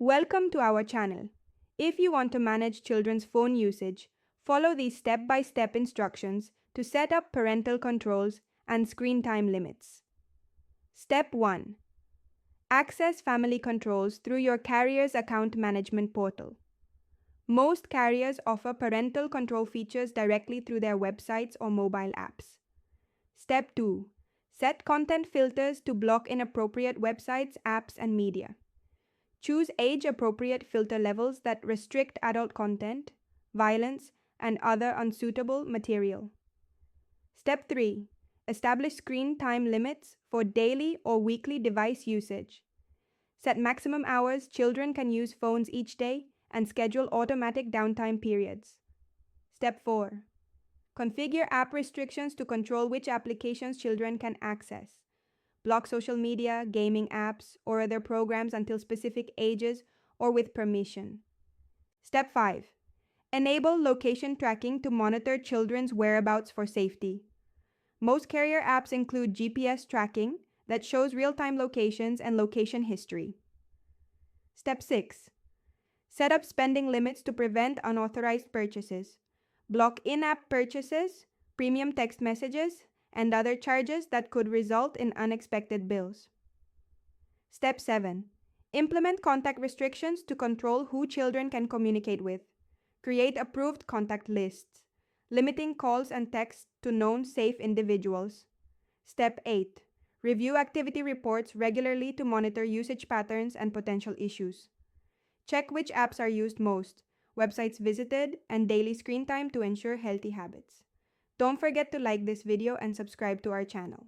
Welcome to our channel. If you want to manage children's phone usage, follow these step-by-step instructions to set up parental controls and screen time limits. Step 1. Access family controls through your carrier's account management portal. Most carriers offer parental control features directly through their websites or mobile apps. Step 2. Set content filters to block inappropriate websites, apps, and media. Choose age-appropriate filter levels that restrict adult content, violence, and other unsuitable material. Step 3. Establish screen time limits for daily or weekly device usage. Set maximum hours children can use phones each day and schedule automatic downtime periods. Step 4. Configure app restrictions to control which applications children can access. Block social media, gaming apps, or other programs until specific ages or with permission. Step 5. Enable location tracking to monitor children's whereabouts for safety. Most carrier apps include GPS tracking that shows real-time locations and location history. Step 6. Set up spending limits to prevent unauthorized purchases. Block in-app purchases, premium text messages, and other charges that could result in unexpected bills. Step 7. Implement contact restrictions to control who children can communicate with. Create approved contact lists, limiting calls and texts to known safe individuals. Step 8. Review activity reports regularly to monitor usage patterns and potential issues. Check which apps are used most, websites visited, and daily screen time to ensure healthy habits. Don't forget to like this video and subscribe to our channel.